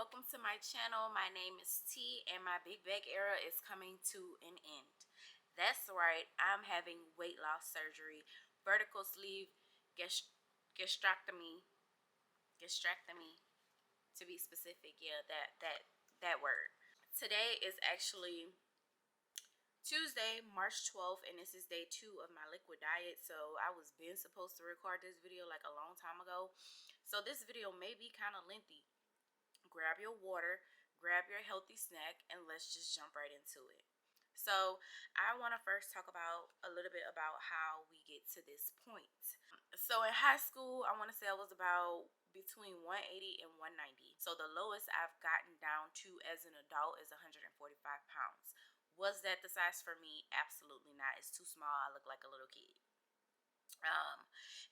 welcome to my channel. My name is T and my big bag era is coming to an end. That's right, I'm having weight loss surgery, vertical sleeve gastrectomy, to be specific. Yeah, that word. Today is actually Tuesday, March 12th, and this is day 2 of my liquid diet. So I was been supposed to record this video like a long time ago. So this video may be kind of lengthy. Grab your water, grab your healthy snack, and let's just jump right into it. So I want to first talk about a little bit about how we get to this point. So in high school, I want to say I was about between 180 and 190. So the lowest I've gotten down to as an adult is 145 pounds. Was that the size for me? Absolutely not. It's too small. I look like a little kid.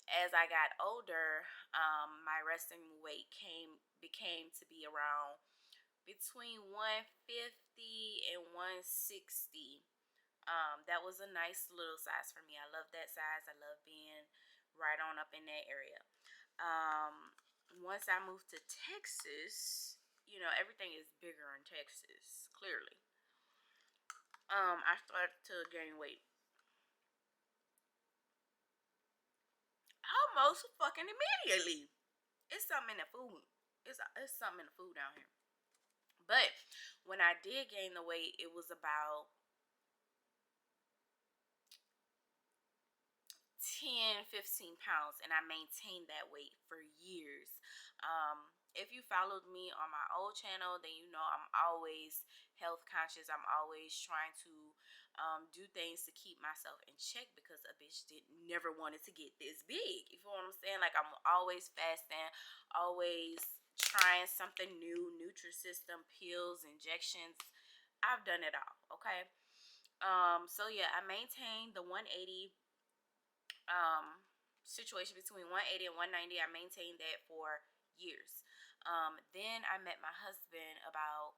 As I got older, my resting weight became to be around between 150 and 160. That was a nice little size for me. I love that size. I love being right on up in that area. Once I moved to Texas, everything is bigger in Texas, clearly. I started to gain weight almost fucking immediately. It's something in the food. It's something in the food down here. But when I did gain the weight, it was about 10-15 pounds, and I maintained that weight for years. If you followed me on my old channel, then you know I'm always health conscious. I'm always trying to do things to keep myself in check, because a bitch never wanted to get this big. You feel what I'm saying? Like, I'm always fasting, always trying something new, Nutrisystem, pills, injections. I've done it all. Okay. So yeah, I maintained the 180 situation between 180 and 190. I maintained that for years. Then I met my husband about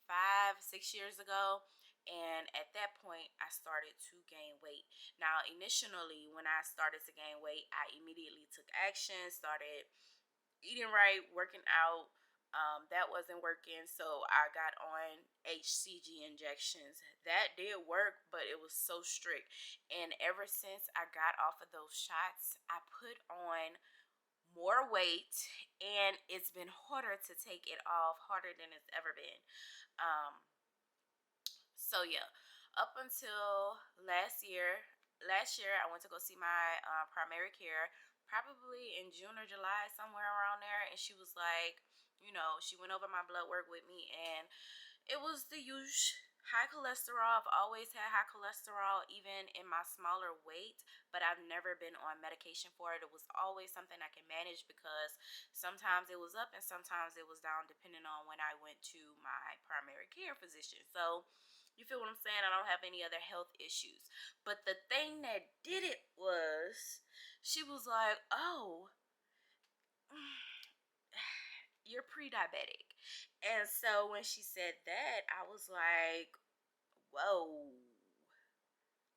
5-6 years ago, and at that point I started to gain weight. Now initially, when I started to gain weight, I immediately took action, started eating right, working out. That wasn't working, so I got on HCG injections. That did work, but it was so strict. And ever since I got off of those shots, I put on more weight, and it's been harder to take it off, harder than it's ever been. So yeah, up until last year I went to go see my primary care, probably in June or July, somewhere around there, and she was like, she went over my blood work with me, and it was the usual high cholesterol. I've always had high cholesterol, even in my smaller weight, but I've never been on medication for it. It was always something I can manage, because sometimes it was up and sometimes it was down, depending on when I went to my primary care physician. So you feel what I'm saying? I don't have any other health issues. But the thing that did it was, she was like, oh, you're pre-diabetic. And so when she said that, I was like, whoa,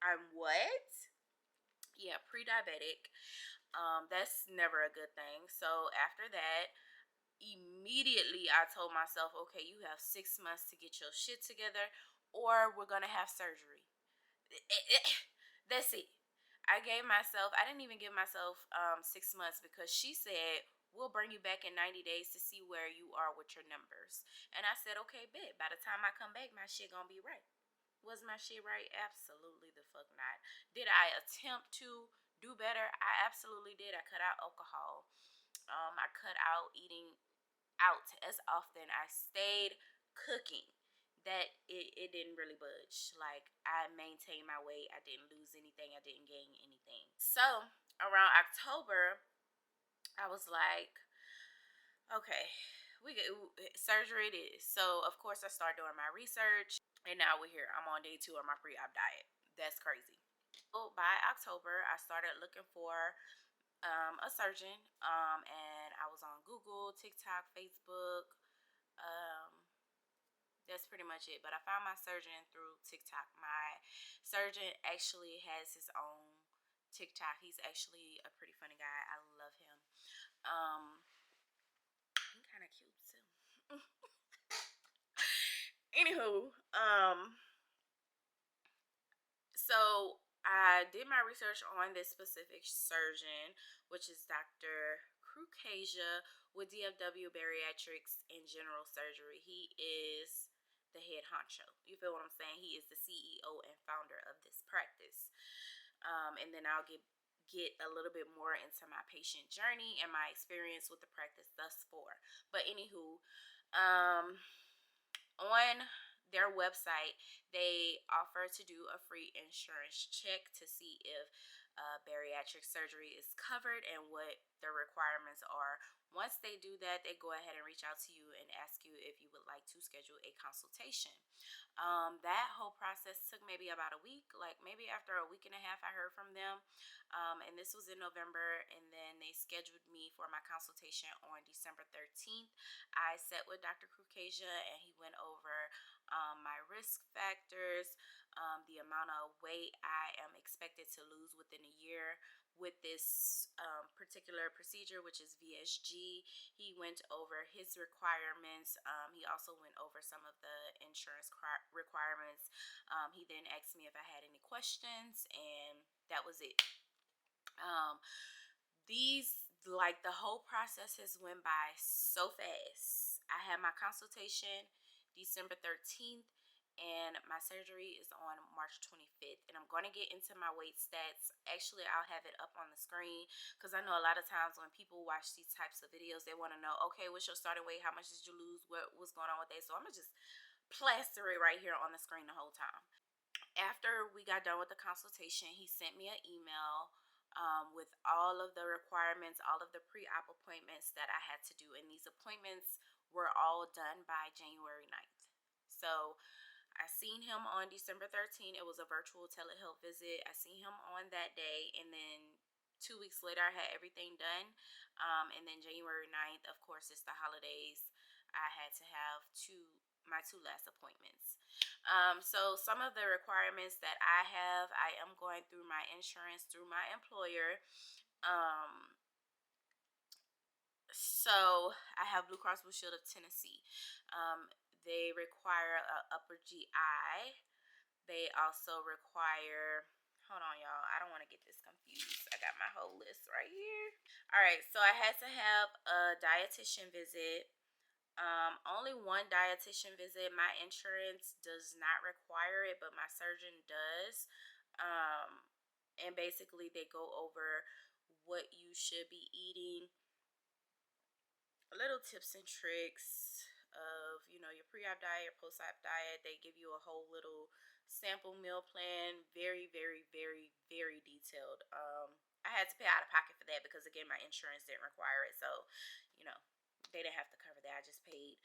I'm what? Yeah, pre-diabetic. That's never a good thing. So after that, immediately I told myself, okay, you have 6 months to get your shit together, or we're gonna have surgery. That's it. I didn't even give myself 6 months, because she said, we'll bring you back in 90 days to see where you are with your numbers. And I said, okay, bet. By the time I come back, my shit gonna be right. Was my shit right? Absolutely the fuck not. Did I attempt to do better? I absolutely did. I cut out alcohol. I cut out eating out as often. I stayed cooking. That it didn't really budge. Like, I maintained my weight. I didn't lose anything. I didn't gain anything. So around October, I was like, okay, we get surgery it is. So of course I started doing my research, and now we're here. I'm on day 2 of my pre-op diet. That's crazy. So by October, I started looking for a surgeon, and I was on Google, TikTok, Facebook. That's pretty much it. But I found my surgeon through TikTok. My surgeon actually has his own TikTok. He's actually a pretty funny guy. I love him. He's kind of cute too. Anywho, so I did my research on this specific surgeon, which is Dr. Krukreja with DFW Bariatrics and General Surgery. He is the head honcho. You feel what I'm saying? He is the CEO and founder of this practice. And then I'll get a little bit more into my patient journey and my experience with the practice thus far. But anywho, on their website, they offer to do a free insurance check to see if bariatric surgery is covered and what the requirements are. Once they do that, they go ahead and reach out to you and ask you if you would like to schedule a consultation. That whole process took maybe about a week. Like maybe after a week and a half, I heard from them. And this was in November, and then they scheduled me for my consultation on December 13th. I sat with Dr. Krukreja, and he went over my risk factors, the amount of weight I am expected to lose within a year with this particular procedure, which is VSG. He went over his requirements. He also went over some of the insurance requirements. He then asked me if I had any questions, and that was it. The whole process has went by so fast. I had my consultation December 13th, and my surgery is on March 25th. And I'm going to get into my weight stats. Actually, I'll have it up on the screen, because I know a lot of times when people watch these types of videos, they want to know, okay, what's your starting weight? How much did you lose? What's going on with that? So I'm going to just plaster it right here on the screen the whole time. After we got done with the consultation, he sent me an email with all of the requirements, all of the pre-op appointments that I had to do. And these appointments were all done by January 9th. So I seen him on December 13th. It was a virtual telehealth visit. I seen him on that day, and then 2 weeks later I had everything done. And then January 9th, of course, it's the holidays. I had to have my two last appointments. So some of the requirements that I am going through my insurance through my employer. So I have Blue Cross Blue Shield of Tennessee. They require upper GI. They also require, hold on y'all, I don't want to get this confused. I got my whole list right here. All right, so I had to have a dietitian visit. Only one dietitian visit. My insurance does not require it, but my surgeon does. And basically they go over what you should be eating, little tips and tricks of, your pre-op diet, post-op diet. They give you a whole little sample meal plan, very, very, very, very detailed. I had to pay out of pocket for that because, again, my insurance didn't require it. So, they didn't have to cover that. I just paid.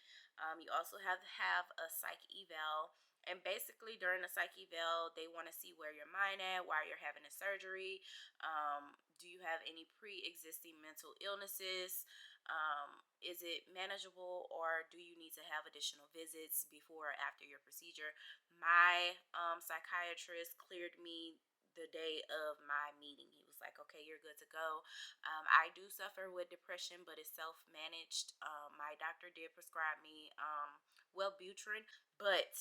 You also have to have a psych eval. And basically, during the psych eval, they want to see where your mind at, why you're having a surgery. Do you have any pre-existing mental illnesses? Is it manageable, or do you need to have additional visits before or after your procedure? My psychiatrist cleared me the day of my meeting. He was like, okay, you're good to go. I do suffer with depression, but it's self-managed. My doctor did prescribe me Wellbutrin, but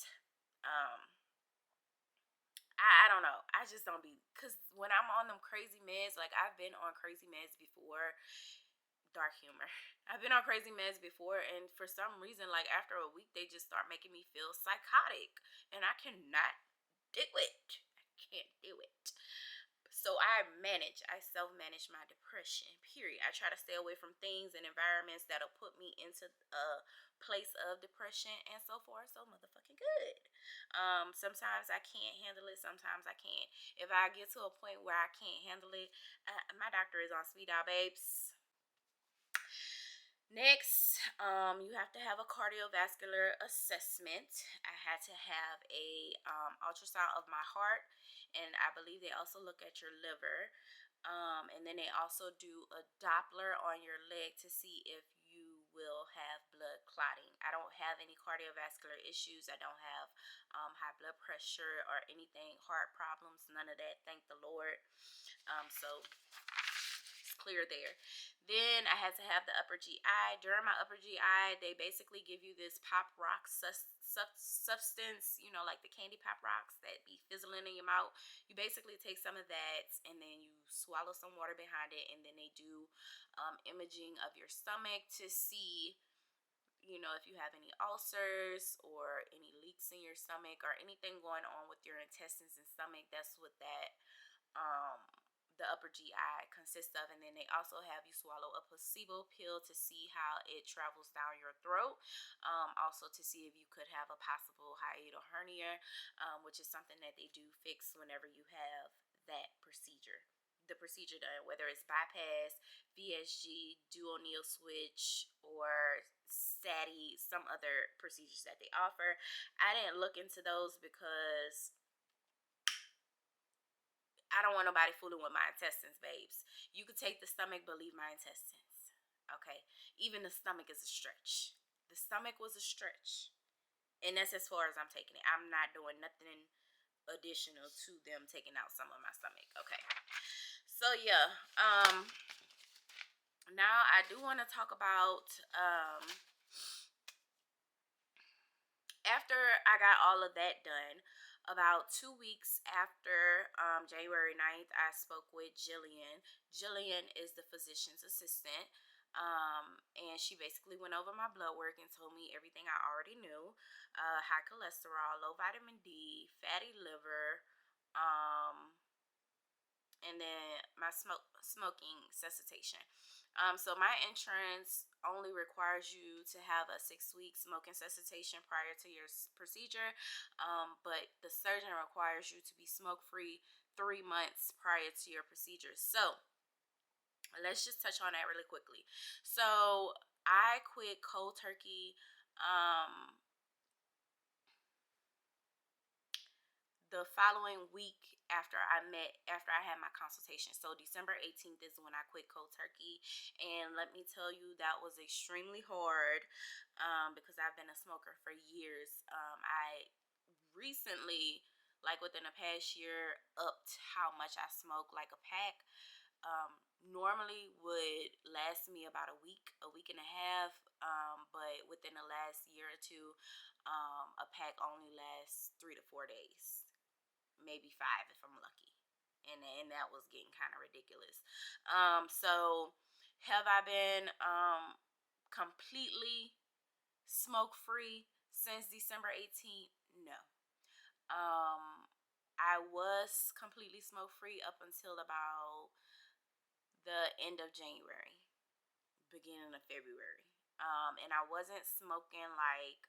I don't know. I just don't be, because when I'm on them crazy meds, like I've been on crazy meds before. Dark humor. I've been on crazy meds before, and for some reason, like after a week, they just start making me feel psychotic, and I cannot do it. I can't do it. So I self-manage my depression, period. I try to stay away from things and environments that'll put me into a place of depression, and so far, so motherfucking good. Sometimes I can't handle it, sometimes I can. If I get to a point where I can't handle it, my doctor is on speed dial, babes. Next, you have to have a cardiovascular assessment. I had to have a ultrasound of my heart, and I believe they also look at your liver. And then they also do a Doppler on your leg to see if you will have blood clotting. I don't have any cardiovascular issues. I don't have high blood pressure or anything, heart problems, none of that. Thank the Lord. So clear there. Then I had to have the upper GI. During my upper GI, they basically give you this pop rock substance, you know, like the candy pop rocks that be fizzling in your mouth. You basically take some of that and then you swallow some water behind it, and then they do imaging of your stomach to see, you know, if you have any ulcers or any leaks in your stomach or anything going on with your intestines and stomach. That's what that the upper GI consists of. And then they also have you swallow a placebo pill to see how it travels down your throat. Also to see if you could have a possible hiatal hernia, which is something that they do fix whenever you have that procedure. The procedure done, whether it's bypass, VSG, dual needle switch, or SATI, some other procedures that they offer. I didn't look into those because I don't want nobody fooling with my intestines, babes. You could take the stomach, but leave my intestines. Okay? Even the stomach is a stretch. The stomach was a stretch. And that's as far as I'm taking it. I'm not doing nothing additional to them taking out some of my stomach. Okay. So yeah. Now I do want to talk about after I got all of that done, about 2 weeks after January 9th, I spoke with Jillian. Jillian is the physician's assistant. And she basically went over my blood work and told me everything I already knew. High cholesterol, low vitamin D, fatty liver, and then my smoking cessation. So my insurance only requires you to have a 6-week smoking cessation prior to your procedure, but the surgeon requires you to be smoke-free 3 months prior to your procedure. So let's just touch on that really quickly. So I quit cold turkey the following week after I had my consultation. So December 18th is when I quit cold turkey, and let me tell you, that was extremely hard because I've been a smoker for years. I recently, like within the past year, upped how much I smoke. Like a pack normally would last me about a week and a half, but within the last year or two, a pack only lasts 3 to 4 days, maybe 5 if I'm lucky, and that was getting kind of ridiculous. So have I been completely smoke free since December 18th? No. I was completely smoke free up until about the end of January, beginning of February. And I wasn't smoking like,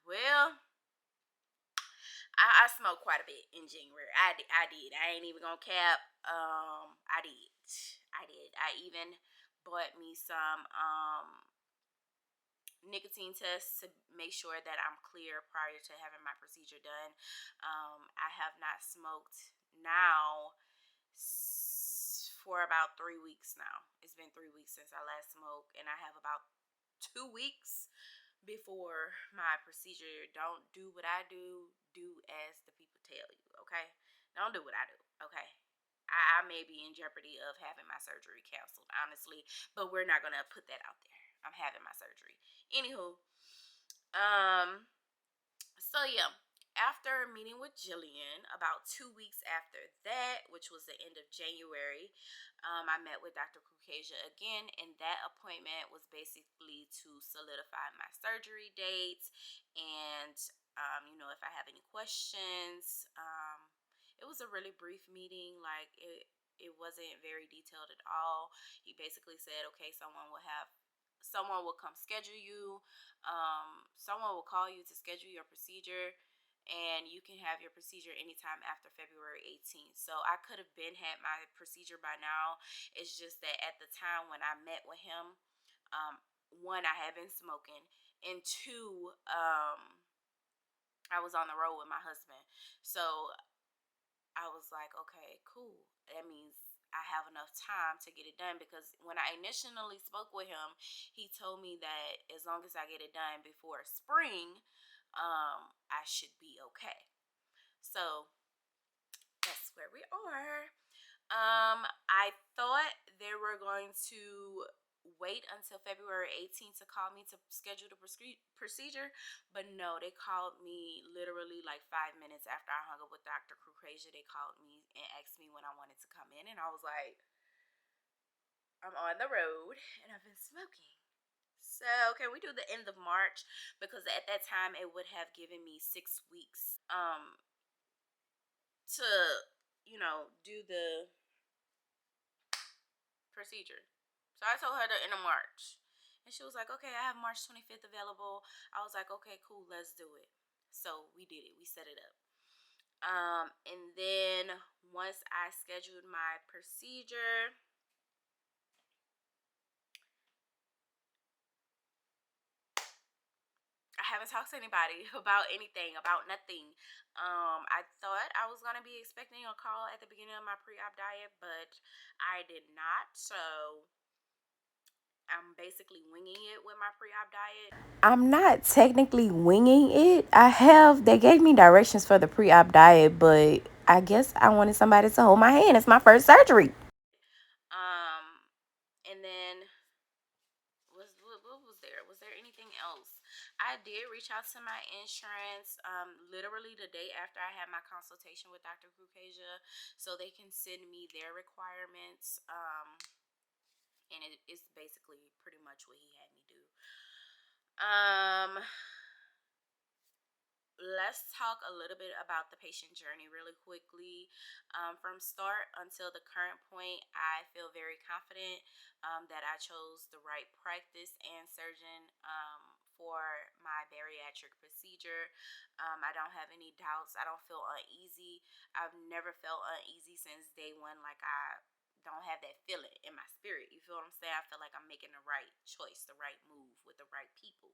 well, I smoked quite a bit in January. I did. I ain't even gonna cap. I did. I even bought me some nicotine tests to make sure that I'm clear prior to having my procedure done. I have not smoked now for about 3 weeks now. It's been 3 weeks since I last smoked, and I have about 2 weeks before my procedure. Don't do what I do. Do as the people tell you, okay? Don't do what I do, okay? I may be in jeopardy of having my surgery canceled, honestly, but we're not gonna put that out there. I'm having my surgery. Anywho, so yeah, after meeting with Jillian, about 2 weeks after that, which was the end of January, I met with Dr. Krukreja again, and that appointment was basically to solidify my surgery dates and, if I have any questions. It was a really brief meeting. Like it wasn't very detailed at all. He basically said, okay, someone will come schedule you. Someone will call you to schedule your procedure, and you can have your procedure anytime after February 18th. So I could have had my procedure by now. It's just that at the time when I met with him, one, I had been smoking, and two, I was on the road with my husband. So I was like, okay, cool. That means I have enough time to get it done, because when I initially spoke with him, he told me that as long as I get it done before spring, I should be okay. So that's where we are. I thought they were going to wait until February 18th to call me to schedule the procedure, but no, they called me literally like 5 minutes after I hung up with Dr. Krukreja. They called me and asked me when I wanted to come in, and I was like, I'm on the road and I've been smoking. So, can we do the end of March? Because at that time, it would have given me 6 weeks to, do the procedure. So I told her the end of March. And she was like, okay, I have March 25th available. I was like, okay, cool, let's do it. So we did it. We set it up. And then once I scheduled my procedure, I haven't talked to anybody about anything, about nothing. I thought I was gonna be expecting a call at the beginning of my pre-op diet, but I did not. So I'm basically winging it with my pre-op diet. I'm not technically winging it. They gave me directions for the pre-op diet, but I guess I wanted somebody to hold my hand. It's my first surgery. Um, and then what was there? Was there anything else? I did reach out to my insurance literally the day after I had my consultation with Dr. Krukreja so they can send me their requirements. And it is basically pretty much what he had me do. Um, let's talk a little bit about the patient journey really quickly. From start until the current point, I feel very confident that I chose the right practice and surgeon for my bariatric procedure. I don't have any doubts. I don't feel uneasy. I've never felt uneasy since day one. Like, I don't have that feeling in my spirit. You feel what I'm saying? I feel like I'm making the right choice, the right move with the right people.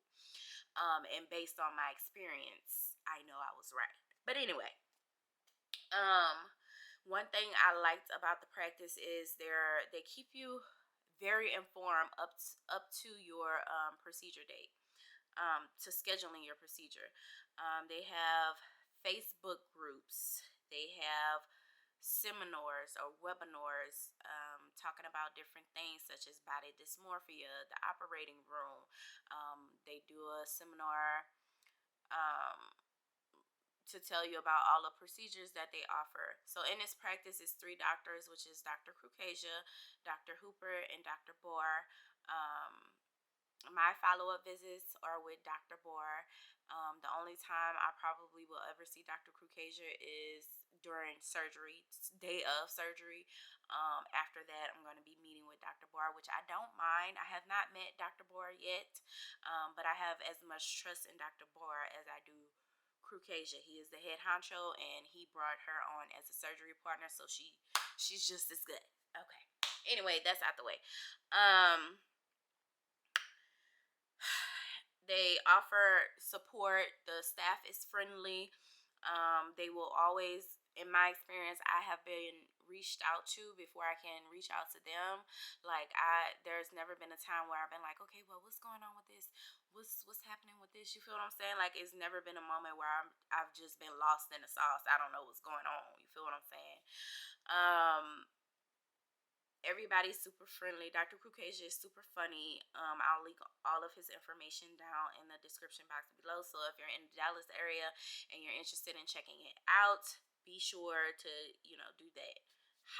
And based on my experience, I know I was right. But anyway, one thing I liked about the practice is they keep you very informed up to your procedure date, to scheduling your procedure. They have Facebook groups. They have seminars or webinars talking about different things such as body dysmorphia, the operating room. They do a seminar um, to tell you about all the procedures that they offer. So in this practice, it's three doctors, which is Dr. Krukreja, Dr. Hooper, and Dr. Bohr. My follow-up visits are with Dr. Bohr. The only time I probably will ever see Dr. Krukreja is during surgery, day of surgery. After that, I'm going to be meeting with Dr. Bohr, which I don't mind. I have not met Dr. Bohr yet, but I have as much trust in Dr. Bohr as I do Krukreja. He is the head honcho, and he brought her on as a surgery partner, so she's just as good. Okay. Anyway, that's out the way. They offer support. The staff is friendly. They will always, in my experience, I have been reached out to before I can reach out to them. Like, there's never been a time where I've been like, okay, well, what's going on with this? What's happening with this? You feel what I'm saying? Like, it's never been a moment where I've just been lost in the sauce. I don't know what's going on. You feel what I'm saying? Um, Everybody's super friendly. Dr. Krukreja is super funny. I'll link all of his information down in the description box below. So if you're in the Dallas area and you're interested in checking it out, be sure to, do that.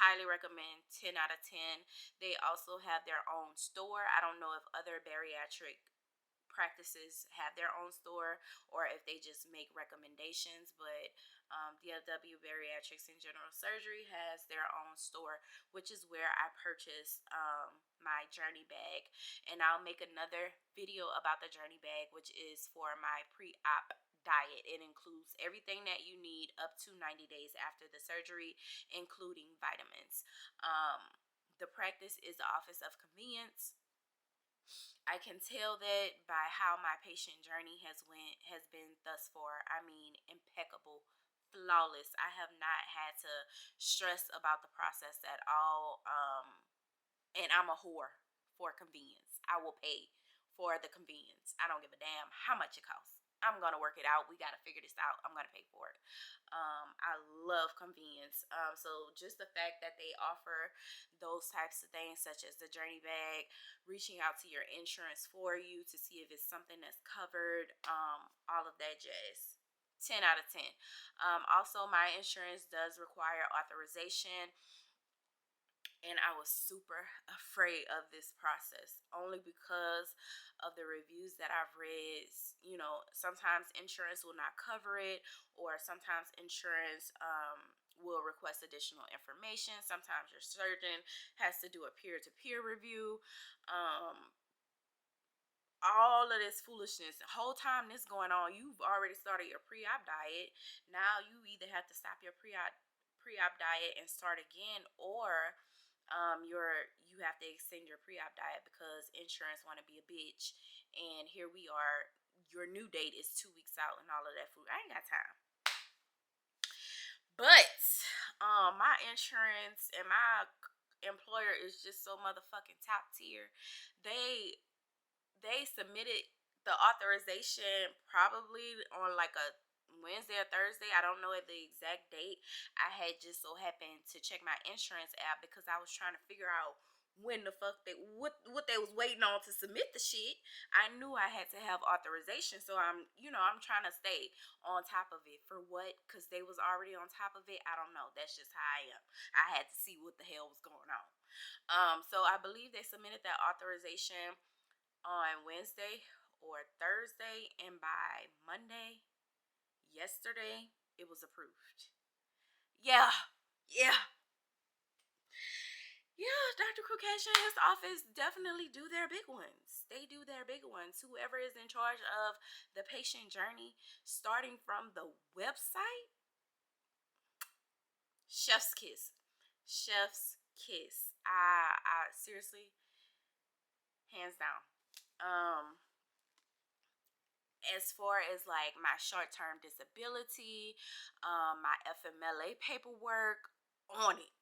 Highly recommend, 10 out of 10. They also have their own store. I don't know if other bariatric practices have their own store or if they just make recommendations, but DFW Bariatrics and General Surgery has their own store, which is where I purchased my journey bag. And I'll make another video about the journey bag, which is for my pre-op diet. It includes everything that you need up to 90 days after the surgery, including vitamins. The practice is the office of convenience. I can tell that by how my patient journey has been thus far. I mean, impeccable, flawless. I have not had to stress about the process at all. And I'm a whore for convenience. I will pay for the convenience. I don't give a damn how much it costs. I'm gonna work it out. We gotta figure this out. I'm gonna pay for it. I love convenience. So just the fact that they offer those types of things, such as the journey bag, reaching out to your insurance for you to see if it's something that's covered, all of that jazz. 10 out of 10. Also, my insurance does require authorization, and I was super afraid of this process only because of the reviews that I've read. You know, sometimes insurance will not cover it, or sometimes insurance will request additional information. Sometimes your surgeon has to do a peer-to-peer review. All of this foolishness. The whole time this going on, you've already started your pre-op diet. Now you either have to stop your pre-op diet and start again, or you have to extend your pre-op diet because insurance want to be a bitch. And here we are, your new date is 2 weeks out and all of that food. I ain't got time. But my insurance and my employer is just so motherfucking top tier. They submitted the authorization probably on like a Wednesday or Thursday. I don't know at the exact date. I had just so happened to check my insurance app because I was trying to figure out when the fuck what they was waiting on to submit the shit. I knew I had to have authorization, so I'm trying to stay on top of it. For what? Because they was already on top of it. I don't know. That's just how I am. I had to see what the hell was going on. So I believe they submitted that authorization on Wednesday or Thursday, and by Monday, yesterday, it was approved. Yeah, yeah, yeah. Dr. Krukreja and his office definitely do their big ones. They do their big ones. Whoever is in charge of the patient journey, starting from the website, chef's kiss, chef's kiss. I seriously, hands down. As far as like my short-term disability, my FMLA paperwork, on it.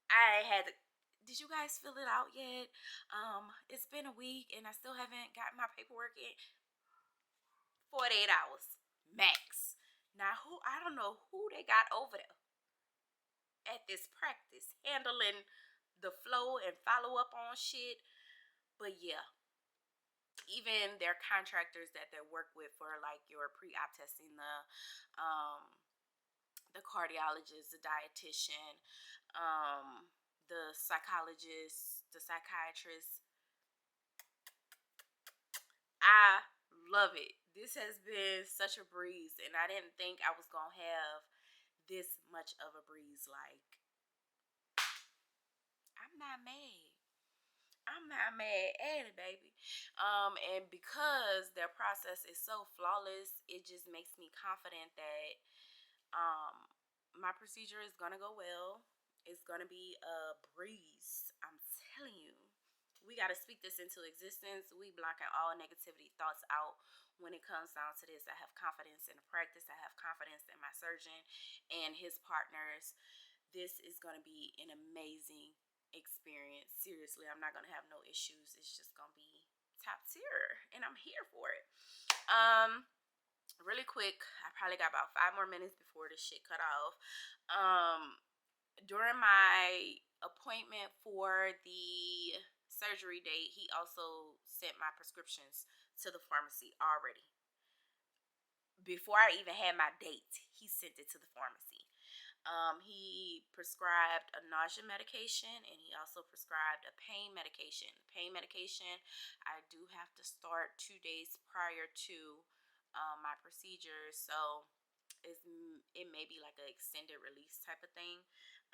I had to, did you guys fill it out yet? It's been a week and I still haven't got my paperwork in. 48 hours max. Now I don't know who they got over there at this practice handling the flow and follow up on shit. But yeah, even their contractors that they work with for like your pre-op testing, the cardiologist, the dietitian, the psychologist, the psychiatrist, I love it. This has been such a breeze, and I didn't think I was gonna have this much of a breeze. Like, I'm not mad. I'm not mad at it, baby. And because their process is so flawless, it just makes me confident that my procedure is gonna go well. It's gonna be a breeze. I'm telling you. We gotta speak this into existence. We blocking all negativity thoughts out when it comes down to this. I have confidence in the practice. I have confidence in my surgeon and his partners. This is gonna be an amazing experience. Seriously, I'm not gonna have no issues. It's just gonna be top tier, and I'm here for it. Really quick, I probably got about 5 more minutes before this shit cut off. During my appointment for the surgery date, he also sent my prescriptions to the pharmacy already. Before I even had my date, he sent it to the pharmacy. He prescribed a nausea medication, and he also prescribed a pain medication. Pain medication, I do have to start 2 days prior to my procedure, so it may be like an extended release type of thing,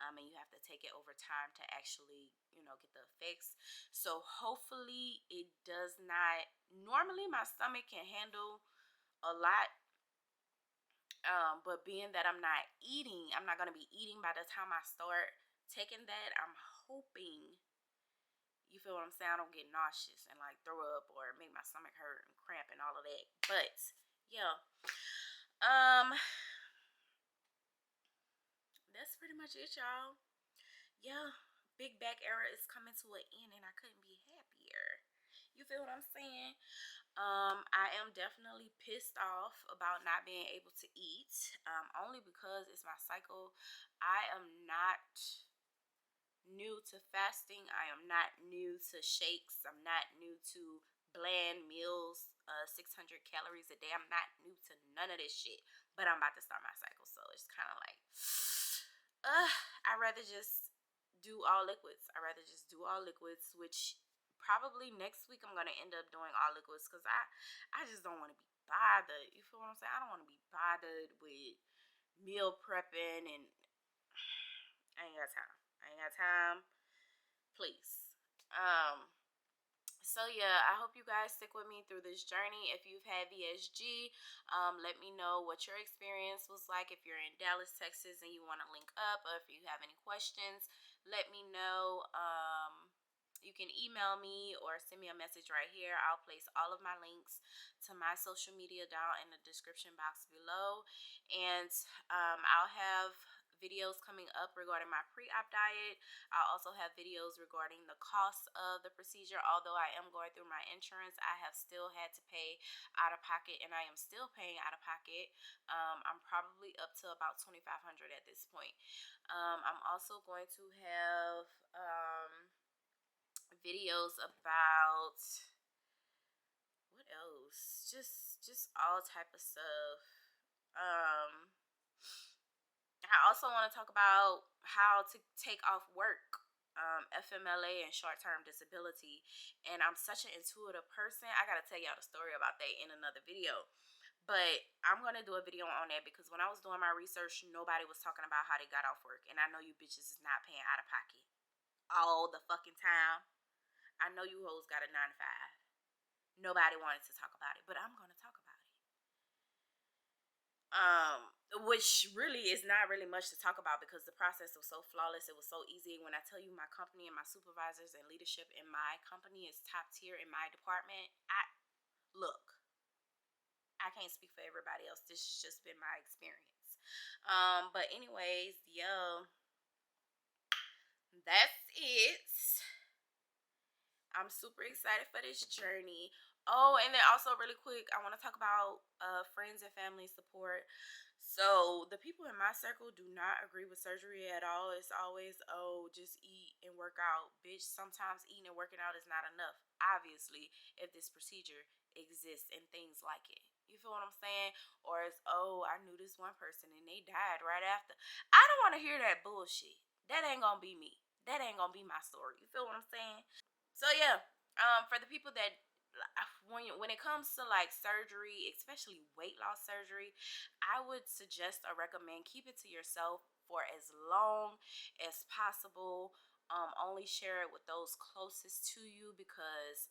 and you have to take it over time to actually, get the effects. So hopefully it does not. Normally my stomach can handle a lot. But being that I'm not gonna be eating by the time I start taking that. I'm hoping, you feel what I'm saying, I don't get nauseous and like throw up or make my stomach hurt and cramp and all of that. But yeah, um, that's pretty much it, y'all. Yeah, big back era is coming to an end, and I couldn't be happier. You feel what I'm saying? I am definitely pissed off about not being able to eat, only because it's my cycle. I am not new to fasting. I am not new to shakes. I'm not new to bland meals, 600 calories a day. I'm not new to none of this shit. But I'm about to start my cycle, so it's kind of like, I'd rather just do all liquids. I'd rather just do all liquids, which probably next week I'm gonna end up doing all liquids because I just don't want to be bothered. You feel what I'm saying? I don't want to be bothered with meal prepping, and I ain't got time. I ain't got time. Please. So yeah, I hope you guys stick with me through this journey. If you've had VSG, let me know what your experience was like. If you're in Dallas, Texas, and you want to link up, or if you have any questions, let me know. You can email me or send me a message right here. I'll place all of my links to my social media down in the description box below, and I'll have videos coming up regarding my pre-op diet. I also have videos regarding the cost of the procedure. Although I am going through my insurance, I have still had to pay out of pocket, and I am still paying out of pocket. I'm probably up to about $2,500 at this point. I'm also going to have videos about what else? Just all type of stuff. Um, I also want to talk about how to take off work, FMLA, and short-term disability. And I'm such an intuitive person. I gotta tell y'all the story about that in another video. But I'm gonna do a video on that because when I was doing my research, nobody was talking about how they got off work. And I know you bitches is not paying out of pocket all the fucking time. I know you hoes got a 9 to 5. Nobody wanted to talk about it, but I'm gonna talk about it. Which really is not really much to talk about because the process was so flawless. It was so easy. When I tell you my company and my supervisors and leadership in my company is top tier in my department, look, I can't speak for everybody else. This has just been my experience. But anyways, yo, that's it. I'm super excited for this journey. Oh, and then also really quick, I want to talk about friends and family support. So the people in my circle do not agree with surgery at all. It's always, oh, just eat and work out. Bitch, sometimes eating and working out is not enough. Obviously, if this procedure exists and things like it. You feel what I'm saying? Or it's, oh, I knew this one person and they died right after. I don't want to hear that bullshit. That ain't gonna be me. That ain't gonna be my story. You feel what I'm saying? So yeah, for the people that when it comes to like surgery, especially weight loss surgery, I would suggest or recommend keep it to yourself for as long as possible. Only share it with those closest to you because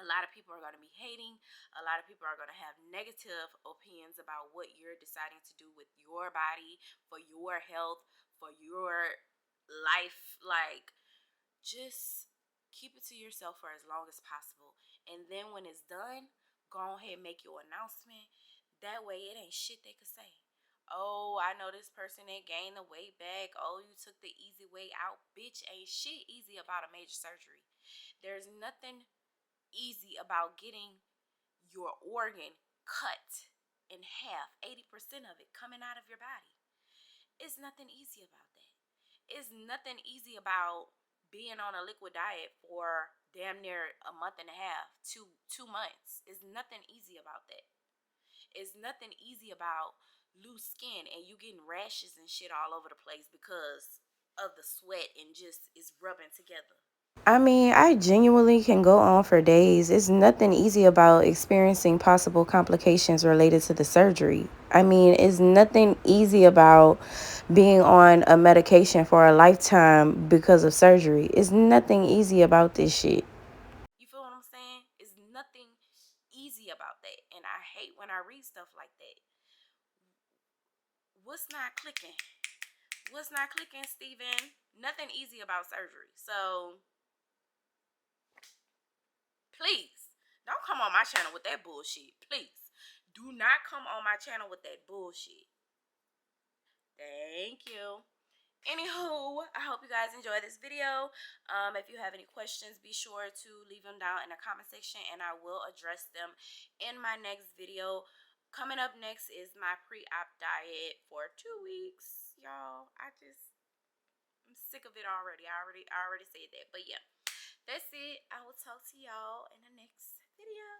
a lot of people are going to be hating. A lot of people are going to have negative opinions about what you're deciding to do with your body, for your health, for your life. Like, just keep it to yourself for as long as possible. And then when it's done, go ahead and make your announcement. That way it ain't shit they could say. Oh, I know this person that gained the weight back. Oh, you took the easy way out. Bitch, ain't shit easy about a major surgery. There's nothing easy about getting your organ cut in half, 80% of it coming out of your body. It's nothing easy about that. It's nothing easy about being on a liquid diet for damn near a month and a half, 2 months. It's nothing easy about that. It's nothing easy about loose skin and you getting rashes and shit all over the place because of the sweat and just is rubbing together. I mean, I genuinely can go on for days. It's nothing easy about experiencing possible complications related to the surgery. I mean, it's nothing easy about being on a medication for a lifetime because of surgery. It's nothing easy about this shit. You feel what I'm saying? It's nothing easy about that. And I hate when I read stuff like that. What's not clicking? What's not clicking, Steven? Nothing easy about surgery. So please don't come on my channel with that bullshit. Please do not come on my channel with that bullshit. Thank you. Anywho, I hope you guys enjoy this video. If you have any questions, be sure to leave them down in the comment section and I will address them in my next video. Coming up next is my pre-op diet for 2 weeks, y'all. I'm sick of it already. I already said that. But yeah, that's it. I will talk to y'all in the next video.